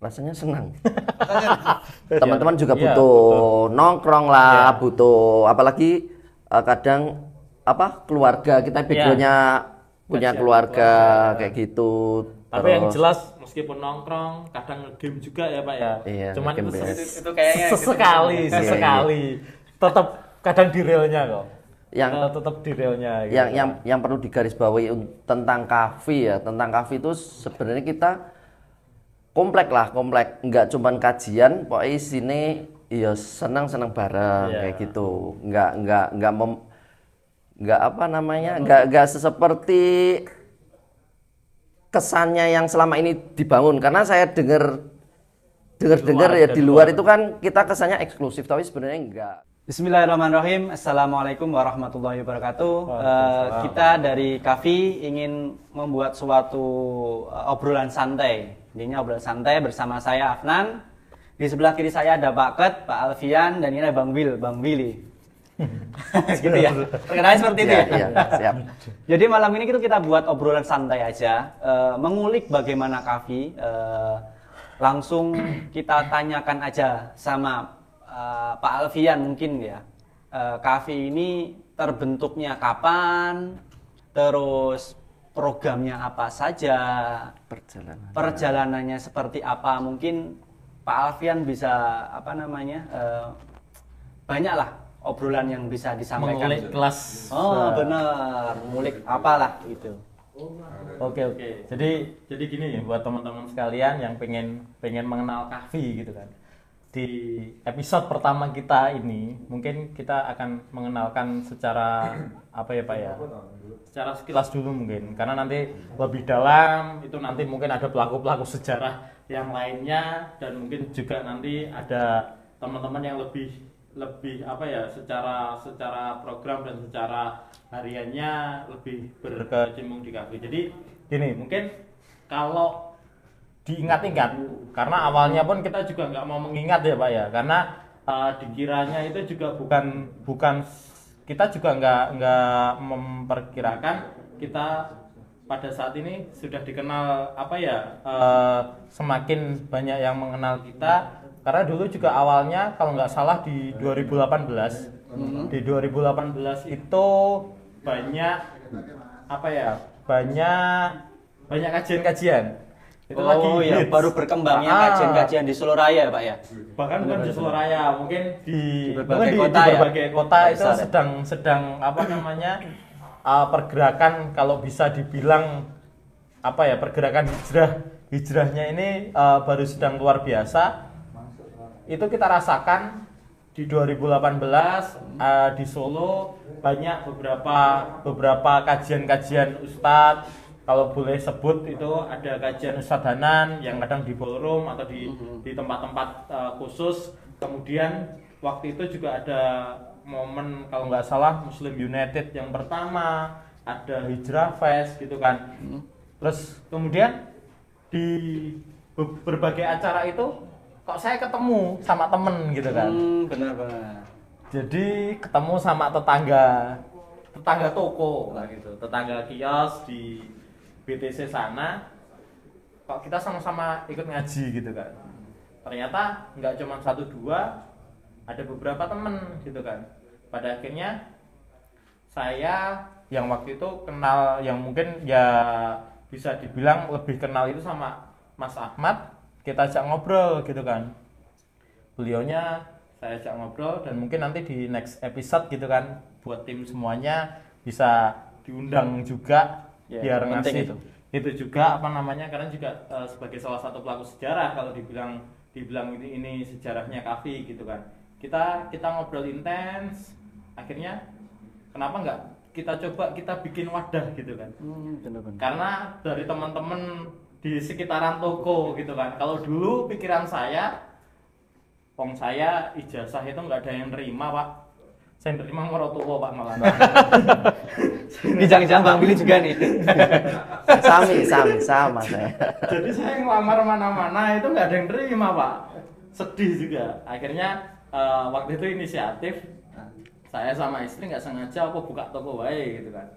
rasanya senang. Teman-teman juga Iya, butuh betul. nongkrong lah, Iya. butuh apalagi kadang apa keluarga kita backgroundnya punya Kajian keluarga keluarga. kayak gitu. Tapi yang Terus jelas meskipun nongkrong, kadang ngegame juga ya Pak ya. iya, Cuman ngegame itu BS. Itu kayaknya sesekali, Iya, sesekali. Tetap kadang di realnya kok. Yang Tetap di realnya gitu. yang perlu digarisbawahi tentang kafe ya, tentang kafe itu sebenarnya kita komplek, nggak cuman kajian, pokoknya sini ya senang bareng Iya. kayak gitu, nggak apa namanya, nggak seperti kesannya yang selama ini dibangun, karena saya dengar ya dari di luar luar. itu kan kita kesannya eksklusif, tapi sebenarnya enggak. Bismillahirrahmanirrahim. Assalamualaikum warahmatullahi wabarakatuh. Waalaikumsalam. Kita dari Kafi ingin membuat suatu obrolan santai. Ini obrolan santai bersama saya Afnan. Di sebelah kiri saya ada Pak Ket, Pak Alfian, dan ini ada Bang Willy. Gitu ya. Perkenalnya seperti itu ya. Iya, siap. Jadi malam ini kita buat obrolan santai aja, mengulik bagaimana Kafi. Langsung kita tanyakan aja sama Pak Alfian mungkin ya. Kafi ini terbentuknya kapan? Terus programnya apa saja? Perjalanannya seperti apa? Mungkin Pak Alfian bisa banyak lah obrolan yang bisa disampaikan. Mengulik kelas. Oh benar, ngulik apalah gitu. Oke. Jadi gini buat teman-teman sekalian yang pengen mengenal Kafi gitu kan. Di episode pertama kita ini mungkin kita akan mengenalkan secara apa ya Pak ya? Secara sekilas dulu mungkin, karena nanti lebih dalam itu nanti mungkin ada pelaku-pelaku sejarah yang lainnya, dan mungkin juga nanti ada teman-teman yang lebih apa ya, secara program dan secara hariannya lebih berkecimpung di kafe. Jadi gini, mungkin kalau diingat-ingat, karena awalnya pun kita juga nggak mau mengingat ya Pak ya, karena dikiranya itu juga bukan kita juga nggak memperkirakan kita pada saat ini sudah dikenal apa ya, semakin banyak yang mengenal kita. Karena dulu juga awalnya kalau nggak salah di 2018 di 2018 itu banyak apa ya, banyak kajian-kajian itu lagi ya, hits. baru berkembangnya kajian-kajian di seluruh raya ya Pak ya. Bahkan bukan di seluruh raya, mungkin di berbagai mungkin kota di ya? berbagai kota itu Besar ya? sedang apa namanya, pergerakan kalau bisa dibilang apa ya, pergerakan hijrahnya ini baru sedang luar biasa. Itu kita rasakan di 2018 di Solo banyak beberapa kajian-kajian ustadz. Kalau boleh sebut itu ada kajian Ustadz Hanan yang kadang di ballroom atau di tempat-tempat khusus. Kemudian waktu itu juga ada momen kalau nggak salah Muslim United yang pertama, ada Hijrah Fest gitu kan. Terus kemudian di berbagai acara itu kok saya ketemu sama temen gitu kan. Benar. Jadi ketemu sama tetangga toko lah gitu, tetangga kios di BTC sana. Kok kita sama-sama ikut ngaji gitu kan. Ternyata nggak cuma 1-2, ada beberapa temen gitu kan. Pada akhirnya saya yang waktu itu kenal, yang mungkin ya bisa dibilang lebih kenal itu sama Mas Ahmad. Kita ajak ngobrol gitu kan, beliaunya saya ajak ngobrol, dan mungkin nanti di next episode gitu kan buat tim semuanya bisa diundang juga Ya, biar penting ngasih itu juga apa namanya, karena juga sebagai salah satu pelaku sejarah kalau dibilang ini sejarahnya Kafi gitu kan. Kita ngobrol intens, akhirnya kenapa nggak kita coba kita bikin wadah gitu kan. Benar. Karena dari teman-teman di sekitaran toko gitu kan, kalau dulu pikiran saya, saya ijazah itu nggak ada yang nerima Pak, saya nerima mertua Pak malah. Ini jangan-jangan Bang Willy juga nih. sama saya. Jadi saya ngelamar mana-mana itu nggak ada yang nerima Pak, sedih juga. Akhirnya waktu itu inisiatif saya sama istri nggak sengaja buka toko wae gitu kan,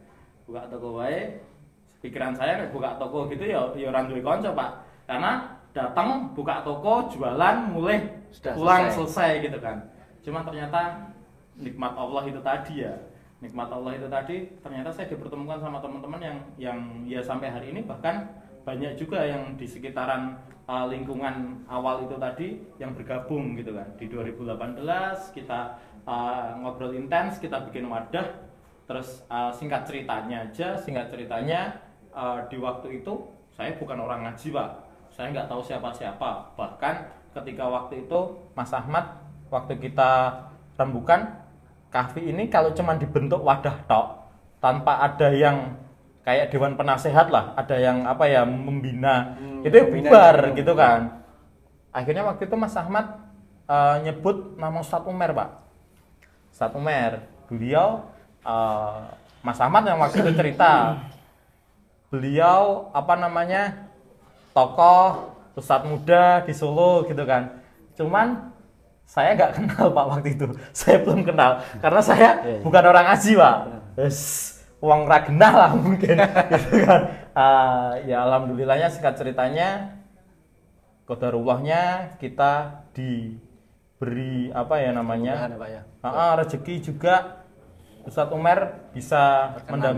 buka toko wae. Pikiran saya buka toko gitu ya orang duwe konco Pak, karena datang buka toko jualan mulai Sudah pulang selesai gitu kan. Cuma ternyata nikmat Allah itu tadi ya, nikmat Allah itu tadi ternyata saya dipertemukan sama teman-teman yang ya sampai hari ini bahkan banyak juga yang di sekitaran lingkungan awal itu tadi yang bergabung gitu kan. Di 2018 kita ngobrol intens, kita bikin wadah. Terus singkat ceritanya di waktu itu saya bukan orang ngaji Pak, saya nggak tahu siapa-siapa. Bahkan ketika waktu itu Mas Ahmad, waktu kita rembukan Kahfi ini kalau cuma dibentuk wadah tok tanpa ada yang kayak dewan penasehat lah, ada yang apa ya membina, itu bubar gitu kan. Akhirnya waktu itu Mas Ahmad nyebut nama Ustadz Umer Pak, Ustadz Umer. Beliau Mas Ahmad yang waktu itu cerita, beliau apa namanya tokoh Ustadz muda di Solo gitu kan. Cuman saya nggak kenal Pak waktu itu, saya belum kenal karena saya bukan orang ngaji Pak. Uang ragenah lah mungkin gitu kan. Ya alhamdulillahnya singkat ceritanya qadarullahnya kita diberi apa ya namanya rezeki juga. Ustadz Umer bisa berkenan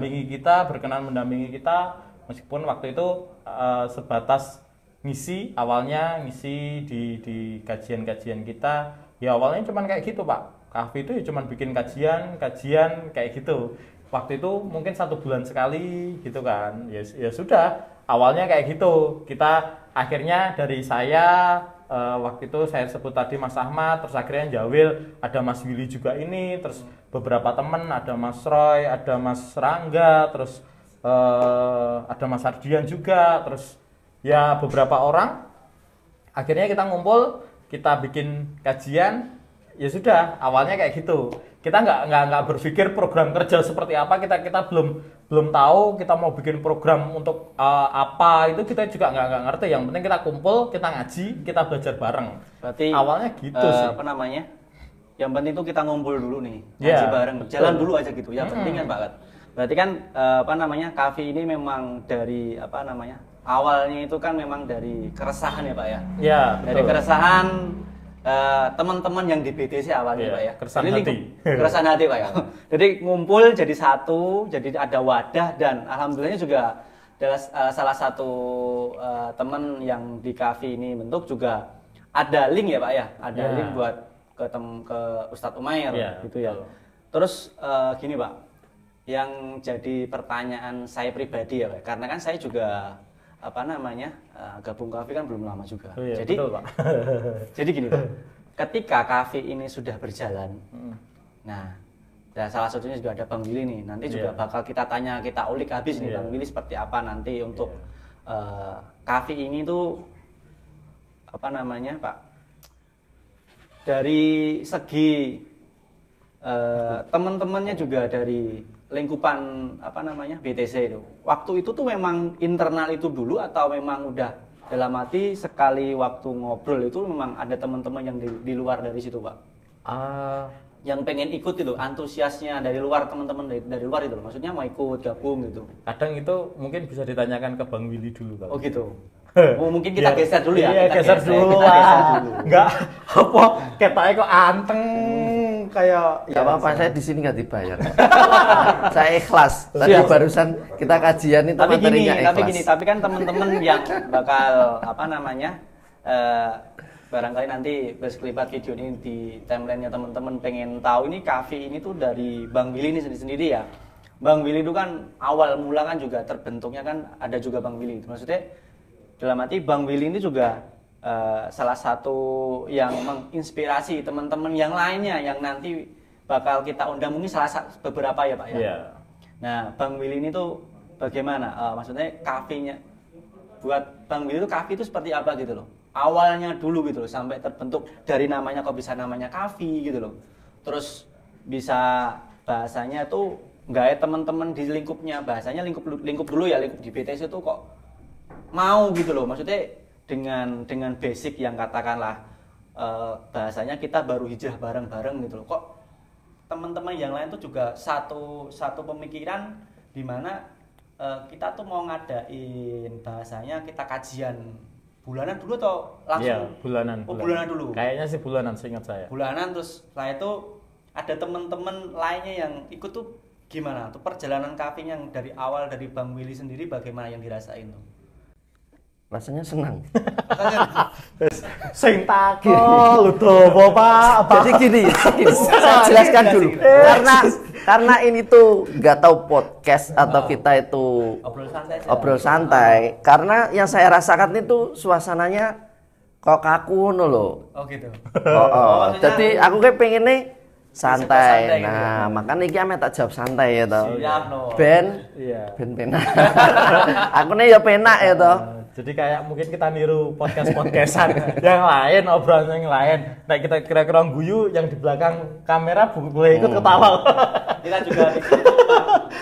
mendampingi kita meskipun waktu itu sebatas awalnya ngisi di kajian-kajian kita. Ya awalnya cuman kayak gitu Pak, Kahfi itu ya cuman bikin kajian kayak gitu. Waktu itu mungkin 1 bulan sekali gitu kan. Ya sudah, awalnya kayak gitu. Kita akhirnya dari saya waktu itu saya sebut tadi Mas Ahmad, terus akhirnya Jawil, ada Mas Willy juga ini, terus beberapa teman, ada Mas Roy, ada Mas Rangga, terus ada Mas Ardian juga, terus ya beberapa orang. Akhirnya kita ngumpul, kita bikin kajian. Ya sudah, awalnya kayak gitu. Kita nggak berpikir program kerja seperti apa, kita belum tahu kita mau bikin program untuk apa, itu kita juga nggak ngerti. Yang penting kita kumpul, kita ngaji, kita belajar bareng. Berarti awalnya gitu sih. Apa namanya? Yang penting itu kita ngumpul dulu nih, ngaji bareng, jalan dulu aja gitu. Yang penting kan banget. Berarti kan apa namanya? Kahfi ini memang dari apa namanya? Awalnya itu kan memang dari keresahan ya Pak ya. Ya, dari keresahan teman-teman yang di BTC awalnya Pak ya. Keresahan hati Pak ya. Jadi ngumpul jadi satu, jadi ada wadah, dan alhamdulillahnya juga adalah salah satu teman yang di Kahfi ini bentuk juga ada link ya Pak ya. Ada link buat ke Ustadz Umair gitu ya. Terus gini Pak, yang jadi pertanyaan saya pribadi ya Pak, karena kan saya juga apa namanya gabung Kahfi kan belum lama juga. Jadi betul, Pak. Jadi gini Pak, ketika Kahfi ini sudah berjalan, nah dan salah satunya juga ada Bang Willy nih, nanti juga bakal kita ulik habis nih Bang Willy seperti apa nanti untuk Kahfi ini tuh apa namanya Pak, dari segi teman-temannya juga dari lingkupan apa namanya BTC itu. Waktu itu tuh memang internal itu dulu atau memang udah dalam arti sekali waktu ngobrol itu memang ada teman-teman yang di luar dari situ Pak? Yang pengen ikut itu, antusiasnya dari luar, teman-teman dari luar itu, maksudnya mau ikut gabung gitu. Kadang itu mungkin bisa ditanyakan ke Bang Willy dulu Pak. Oh gitu. Oh mungkin kita geser dulu ya. Iya, geser dulu lah. Enggak apa ketake kok anteng kayak ya apa-apa, saya di sini nggak dibayar. Saya ikhlas. Tadi barusan kita kajian itu materinya ikhlas. Tapi kan teman-teman yang bakal apa namanya barangkali nanti bersekelibat video ini di timelinenya teman-teman pengen tahu ini Kahfi ini tuh dari Bang Willy ini sendiri ya. Bang Willy itu kan awal mula kan juga terbentuknya kan ada juga Bang Willy. Maksudnya dalam arti Bang Willy ini juga salah satu yang menginspirasi teman-teman yang lainnya yang nanti bakal kita undang, mungkin beberapa ya Pak ya. Yeah. Nah Bang Willy ini tuh bagaimana? Maksudnya Kahfi-nya buat Bang Willy itu Kahfi itu seperti apa gitu loh? Awalnya dulu gitu loh sampai terbentuk dari namanya kok bisa namanya Kahfi gitu loh. Terus bisa bahasanya tuh nggak ya teman-teman di lingkupnya bahasanya lingkup dulu ya, lingkup di BTS itu kok mau gitu loh, maksudnya dengan basic yang katakanlah bahasanya kita baru hijrah bareng-bareng gitu loh, kok teman-teman yang lain tuh juga satu pemikiran di mana kita tuh mau ngadain bahasanya kita kajian bulanan dulu atau langsung? Iya, bulanan. Oh, bulanan dulu. Kayaknya sih bulanan, seingat saya. Bulanan, terus setelah itu ada teman-teman lainnya yang ikut tuh gimana? Tuh perjalanan kafing yang dari awal dari Bang Willy sendiri bagaimana yang dirasain tuh? Rasanya senang. Sing takol lho Pak. Jadi gini, saya jelaskan dulu. Karena ini tuh nggak tahu podcast atau kita itu obrol santai. Karena yang saya rasakan itu suasananya kok kaku loh. Oh gitu. Jadi aku kayak pengennya santai. Santai Nah, makanya iki ame tak jawab santai ya toh. Siap no. Ben penak. Aku nih ya penak ya toh. Jadi kayak mungkin kita niru podcast-podcastan yang lain, obrolan yang lain. Nah kita kira-kira guyu yang di belakang kamera boleh ikut ketawa. Kita juga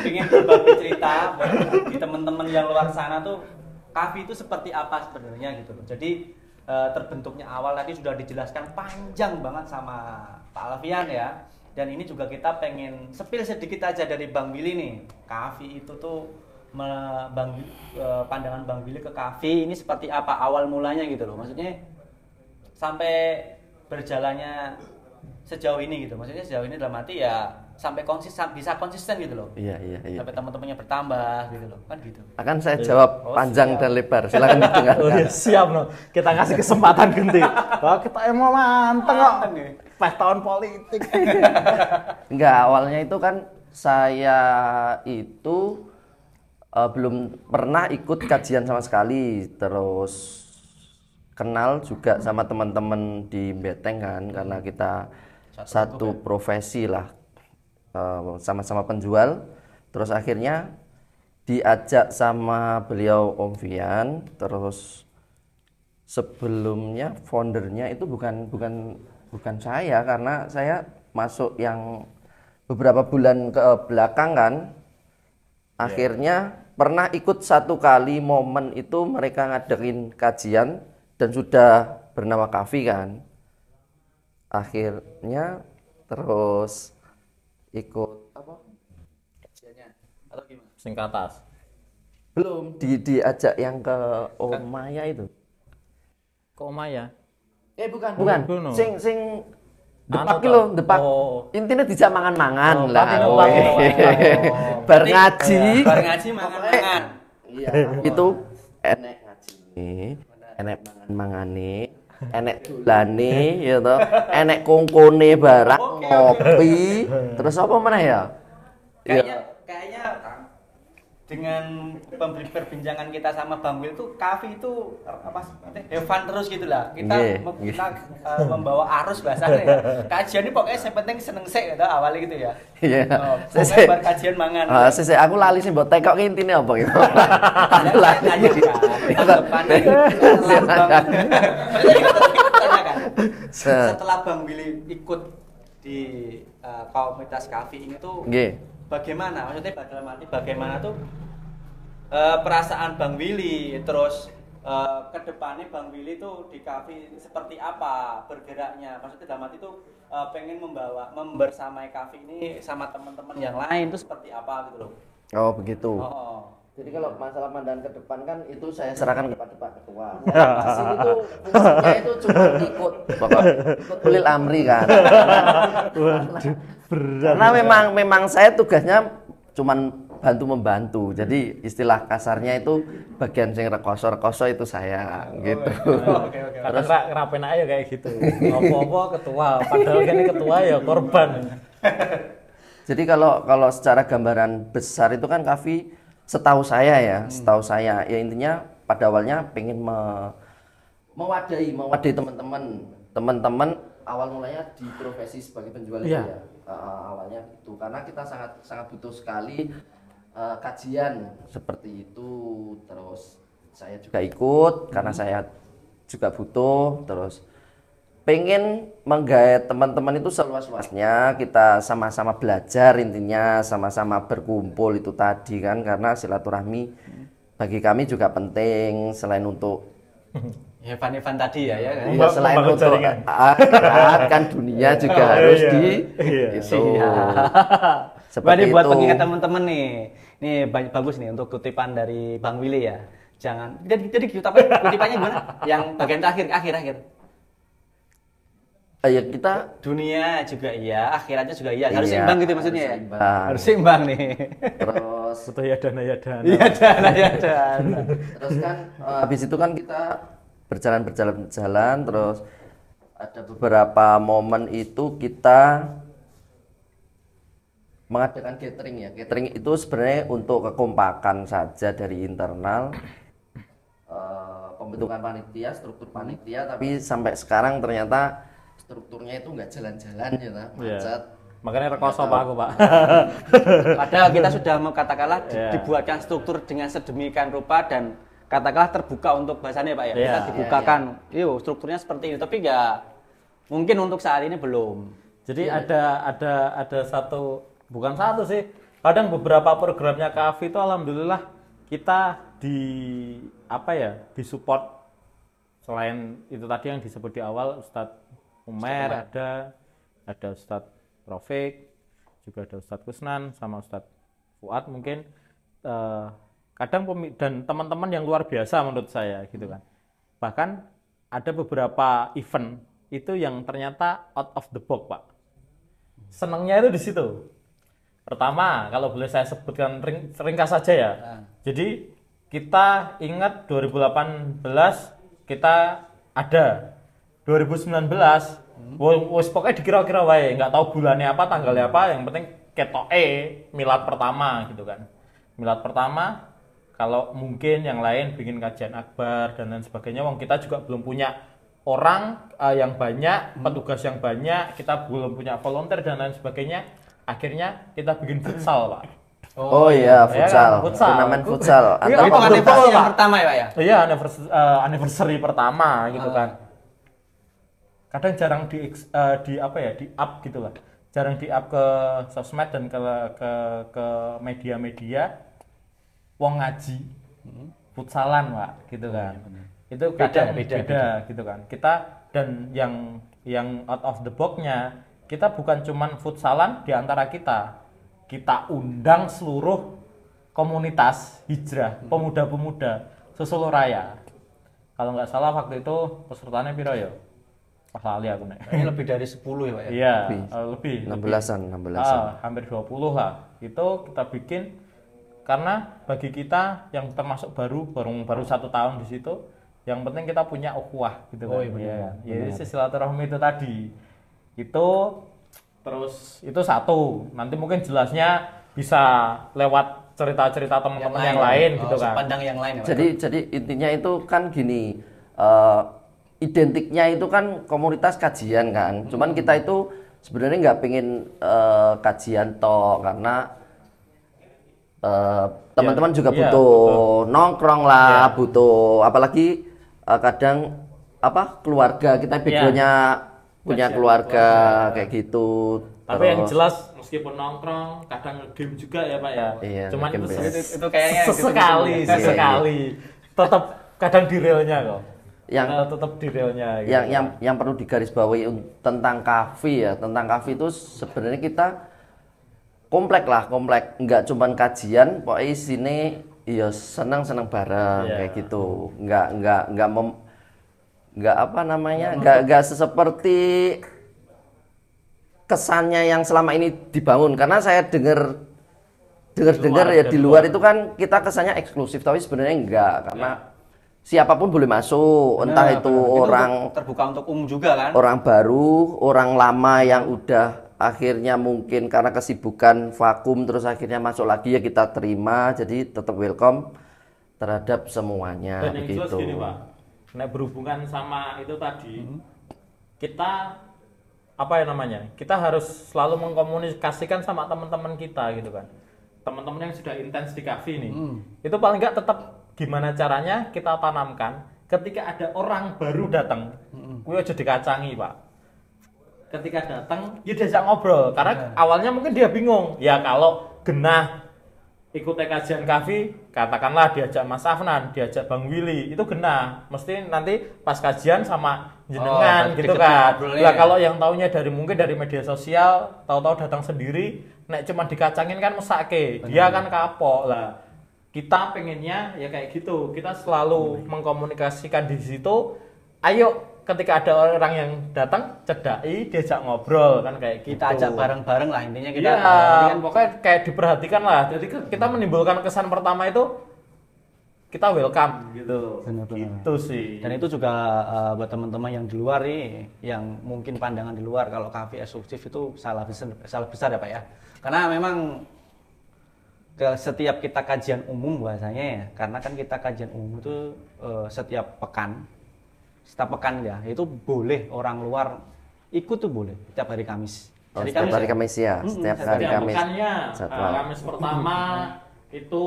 ingin berbagi cerita bagi teman-teman yang luar sana tuh kafe itu seperti apa sebenarnya gitu. Jadi terbentuknya awal tadi sudah dijelaskan panjang banget sama Pak Alfian ya. Dan ini juga kita pengen spill sedikit aja dari Bang Willy nih. Kafe itu tuh pandangan Bang Willy ke kafe ini seperti apa awal mulanya gitu loh. Maksudnya sampai berjalannya sejauh ini gitu. Maksudnya sejauh ini dalam arti ya sampai bisa konsisten gitu loh. Iya. Sampai teman-temannya bertambah gitu loh. Kan gitu. Akan saya jawab panjang dan lebar. Silakan didengarkan. Siap no. Kita ngasih kesempatan ganti. Wah, kita emang manteng kok. Pas tahun politik. Enggak, awalnya itu kan saya itu belum pernah ikut kajian sama sekali, terus kenal juga sama teman-teman di Beteng kan, karena kita satu profesi lah, sama-sama penjual. Terus akhirnya diajak sama beliau Om Vian, terus sebelumnya foundernya itu bukan saya, karena saya masuk yang beberapa bulan ke belakang kan. Akhirnya pernah ikut satu kali momen itu mereka ngadain kajian dan sudah bernama Kafi kan. Akhirnya terus ikut apa? Kajiannya atau gimana? Sing ke atas. Belum diajak yang ke Omaya itu. Ke Omaya? Bukan. Bukan. Sing depak ki lho, depak. Intine dijak mangan-mangan lah. Bar ngaji mangan-mangan. Iya. Itu enek ngaji, enek mangan-mangane, enek dolane ya toh, enek kongkone barang, kopi, terus apa meneh ya? Kayaknya dengan perbincangan kita sama Bang Wil tuh kafe itu apa have fun terus gitu lah. Kita membawa arus bahasanya ya. Kajian ini pokoknya yang penting seneng sik gitu awalnya gitu ya. Iya. Sampai bar kajian mangan. Aku lali sih mbok tekok ki intine apa gitu. Aku lali. Setelah Bang Willy ikut di komunitas kafe ini tuh bagaimana? Maksudnya dalam arti bagaimana tuh perasaan Bang Willy, terus ke depannya Bang Willy tuh di kafe seperti apa bergeraknya? Maksudnya dalam arti tuh pengen membersamai kafe ini sama teman-teman yang lain tuh seperti apa gitu loh. Oh begitu. Jadi kalau masalah pandangan ke depan kan itu saya serahkan kepada Pak Ketua. Masih itu fungsinya itu cuma ikut ulil amri kan. Karena memang saya tugasnya cuman bantu-membantu. Jadi istilah kasarnya itu bagian sing rekoso itu saya gitu. Oke. Terus ngerapain aja kayak gitu. Apa-apa ketua, padahal kan ini ketua ya korban. Jadi kalau secara gambaran besar itu kan Kafi setahu saya ya intinya pada awalnya pengen mewadahi teman-teman awal mulanya di profesi sebagai penjual itu ya. Awalnya itu karena kita sangat butuh sekali kajian seperti itu, terus saya juga ikut karena saya juga butuh, terus pengen menggait teman-teman itu seluas-luasnya, kita sama-sama belajar, intinya sama-sama berkumpul itu tadi kan, karena silaturahmi bagi kami juga penting selain untuk Evan tadi ya kan. Ya, selain untuk kan dunia juga harus itu. Seperti buat pengingat teman-teman nih. Nih bagus nih untuk kutipan dari Bang Willy ya. Jangan. Jadi kutipannya gimana? Yang bagian akhir. Ya kita Dunia juga iya, akhiratnya juga iya. Harus iya, seimbang gitu maksudnya ya. seimbang. Harus seimbang nih. Terus Betul ya dana. Iya dana. terus kan habis itu kan kita berjalan, terus ada beberapa momen itu kita mengadakan catering ya. Catering itu sebenarnya untuk kekompakan saja dari internal, pembentukan panitia, struktur panitia, tapi sampai sekarang ternyata strukturnya itu nggak jalan-jalan ya, macet. Makanya rekoso Pak aku, Pak. Padahal kita sudah katakanlah dibuatkan struktur dengan sedemikian rupa dan katakanlah terbuka untuk bahasannya Pak ya. Kita dibukakan, strukturnya seperti ini, tapi nggak mungkin untuk saat ini belum. Jadi ada satu, bukan satu sih, kadang beberapa programnya Kavi itu alhamdulillah kita disupport. Selain itu tadi yang disebut di awal Ustadz Umer, ada Ustadz Rafiq, juga ada Ustadz Kusnan sama Ustadz Fuad mungkin, kadang dan teman-teman yang luar biasa menurut saya gitu kan. Bahkan ada beberapa event itu yang ternyata out of the box Pak. Senangnya itu di situ. Pertama, kalau boleh saya sebutkan ringkas saja ya. Jadi kita ingat 2018 kita ada, 2019 wis pokoknya dikira-kira wae, nggak tahu bulannya apa, tanggalnya apa, yang penting ketoke milad pertama gitu kan. Milad pertama, kalau mungkin yang lain bikin kajian akbar dan lain sebagainya, wong kita juga belum punya orang yang banyak, petugas yang banyak, kita belum punya volunteer dan lain sebagainya. Akhirnya kita bikin futsal, Pak. Oh iya, futsal. Turnamen futsal. Itu anniversary yang pertama ya, Pak ya? Iya, anniversary pertama gitu kan. Kadang jarang di up gitu lah. Jarang di up ke sosmed dan ke media-media. Wong ngaji, futsalan, Pak, gitu kan. Itu kadang beda gitu kan. Kita dan yang out of the box-nya, kita bukan cuman futsalan di antara kita undang seluruh komunitas hijrah, pemuda-pemuda Sosolo Raya. Kalau nggak salah waktu itu pesertanya piro ya? Pas lali aku nek. Ini lebih dari 10 ya Pak ya? Iya, lebih. 16-an. Hampir 20 lah. Itu kita bikin karena bagi kita yang termasuk baru 1 tahun di situ, yang penting kita punya ukhuwah gitu kan. Iya. Jadi silaturahmi itu tadi. Itu terus itu satu, nanti mungkin jelasnya bisa lewat cerita-cerita teman-teman yang lain gitu kan. Pandang yang lain ya, Jadi intinya itu kan gini, identiknya itu kan komunitas kajian kan. Cuman kita itu sebenarnya nggak pengen kajian toh, karena teman-teman juga butuh nongkrong lah, butuh apalagi kadang keluarga kita backgroundnya punya keluarga kayak gitu. Tapi terus, yang jelas meskipun nongkrong kadang game juga ya Pak ya. Iya, cuman itu kayaknya sekali tetap kadang di realnya kok. Yang tetap di realnya gitu. Yang perlu digarisbawahi tentang Kavi ya, tentang Kavi itu sebenarnya kita komplek, nggak cuman kajian, pokoknya sini ya senang bareng kayak gitu. Nggak seperti kesannya yang selama ini dibangun, karena saya dengar ya di luar itu kan kita kesannya eksklusif, tapi sebenarnya enggak, karena siapapun boleh masuk, entah itu orang terbuka untuk umum juga kan, orang baru, orang lama yang udah akhirnya mungkin karena kesibukan vakum terus akhirnya masuk lagi, ya kita terima, jadi tetap welcome terhadap semuanya. Dan yang jelas gini Pak, nah berhubungan sama itu tadi, kita kita harus selalu mengkomunikasikan sama teman-teman kita gitu kan, teman-teman yang sudah intens di Kavi nih, itu paling nggak tetap gimana caranya kita tanamkan ketika ada orang baru datang, gue aja dikacangi Pak. Ketika datang, ya diajak ngobrol, karena awalnya mungkin dia bingung, ya kalau genah ikut kajian Kavi, katakanlah diajak Mas Afnan, diajak Bang Willy, itu genah, mesti nanti pas kajian sama jenengan gitu kan. Lah kalau yang taunya mungkin dari media sosial, tahu-tahu datang sendiri, nek cuma dikacangin kan mesake, dia kan kapok lah. kita pengennya ya kayak gitu. Kita selalu mengkomunikasikan di situ. Ayo ketika ada orang yang datang cedai, diajak ngobrol kan kayak gitu. Kita ajak bareng-bareng lah intinya kita. Iya, pokoknya kayak diperhatikan lah. Jadi kita menimbulkan kesan pertama itu kita welcome gitu. Benar-benar. Gitu sih. Dan itu juga buat teman-teman yang di luar nih, yang mungkin pandangan di luar kalau kafe eksklusif itu salah besar ya Pak ya. Karena memang setiap kita kajian umum bahasanya ya, karena kan kita kajian umum itu setiap pekan ya, itu boleh orang luar ikut tuh boleh setiap hari Kamis. Setiap hari Kamis ya, setiap hari Kamis. Kamis pertama itu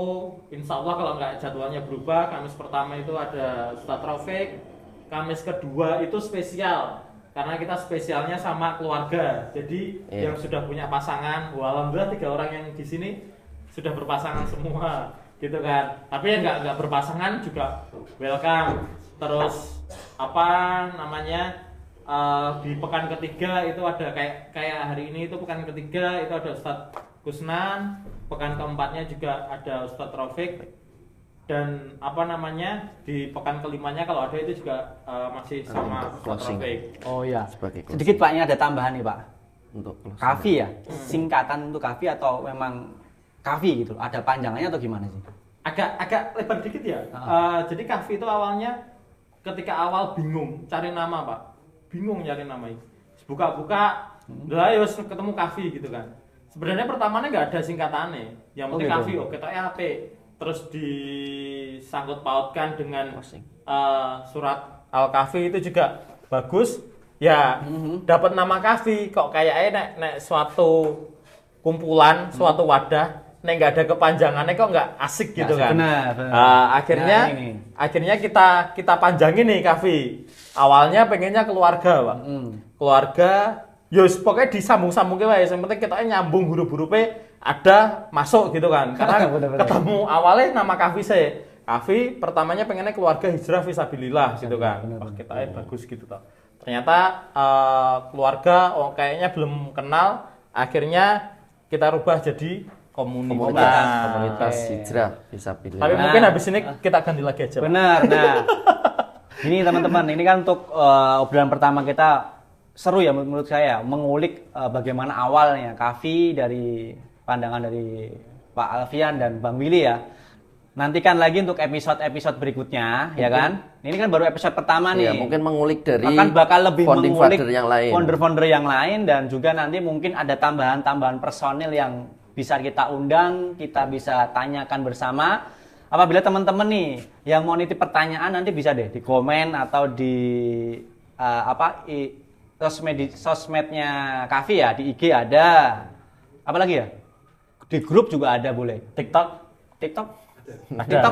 insya Allah kalau nggak jadwalnya berubah, Kamis pertama itu ada Ustadz Rafiq, Kamis kedua itu spesial karena kita spesialnya sama keluarga. Jadi yang sudah punya pasangan, alhamdulillah 3 orang yang di sini sudah berpasangan semua, gitu kan. Tapi yang nggak berpasangan juga welcome. Terus apa namanya di pekan ketiga itu ada kayak hari ini itu pekan ketiga itu ada Ustadz Kusnan. Pekan keempatnya juga ada Ustadz Rafiq, dan apa namanya di pekan kelimanya kalau ada itu juga masih sama Ustadz Rafiq. Oh iya. Sedikit Pak, ini ada tambahan nih Pak. Untuk Kafi ya, singkatan untuk kafi atau memang kafi gitu? Ada panjangannya atau gimana sih? Agak lebar dikit ya. Jadi kafi itu awalnya ketika awal bingung cari nama Pak, bingung nyari nama itu. Buka-buka, lah ya ketemu kafi gitu kan. Sebenarnya pertamanya nggak ada singkatannya, yang penting kafi, oke tak AP, terus disangkut pautkan dengan surat Al-Kahfi itu juga bagus, ya dapat nama kafi, kok kayaknya nek suatu kumpulan, suatu wadah, nek nggak ada kepanjangannya kok nggak asik gitu kan. Benar. Akhirnya kita panjangin nih kafi. Awalnya pengennya keluarga Pak, keluarga. Yus pokoknya disambung-sambungin wae, yang penting kita nyambung huruf-hurufnya ada masuk gitu kan. Karena ketemu awalnya nama kafe saya. Kafe pertamanya pengennya keluarga hijrah fisabilillah gitu kan. Wah, kita bagus gitu toh. Ternyata keluarga kayaknya belum kenal, akhirnya kita rubah jadi komunitas hijrah fisabilillah. Tapi mungkin habis ini kita ganti lagi aja. Benar. Nah. Ini teman-teman, ini kan untuk obrolan pertama kita seru ya menurut saya, mengulik bagaimana awalnya kafi dari pandangan dari Pak Alfian dan Bang Willy ya. Nantikan lagi untuk episode-episode berikutnya, ya kan? Ini kan baru episode pertama nih. Ya, mungkin mengulik dari bakal lebih mengulik founder yang lain, dan juga nanti mungkin ada tambahan-tambahan personil yang bisa kita undang, kita bisa tanyakan bersama. Apabila teman-teman nih yang mau nitip pertanyaan, nanti bisa deh di komen atau di sosmednya Kafi ya, di IG ada. Apa lagi ya? Di grup juga ada boleh. TikTok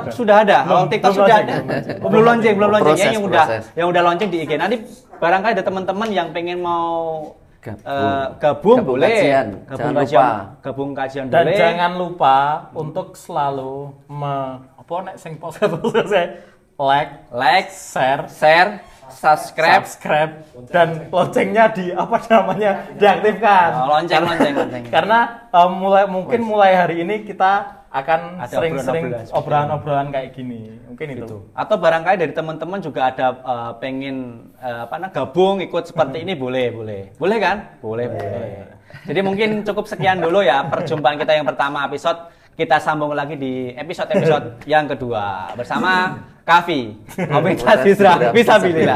sudah ada. Kalau TikTok sudah ada. Belum launching. Yang udah launching di IG. Nanti barangkali ada teman-teman yang pengen mau gabung boleh. Gabung kajian dan boleh. Dan jangan lupa untuk selalu like, share, subscribe dan loncengnya diaktifkan. Lonceng. Karena mulai hari ini kita akan sering-sering obrolan-obrolan kayak gini. Mungkin itu. Atau barangkali dari teman-teman juga ada pengen gabung ikut seperti ini boleh kan? Boleh. Jadi mungkin cukup sekian dulu ya perjumpaan kita yang pertama episode. Kita sambung lagi di episode yang kedua bersama Kafi. Komunitas Hijrah Fisabilillah.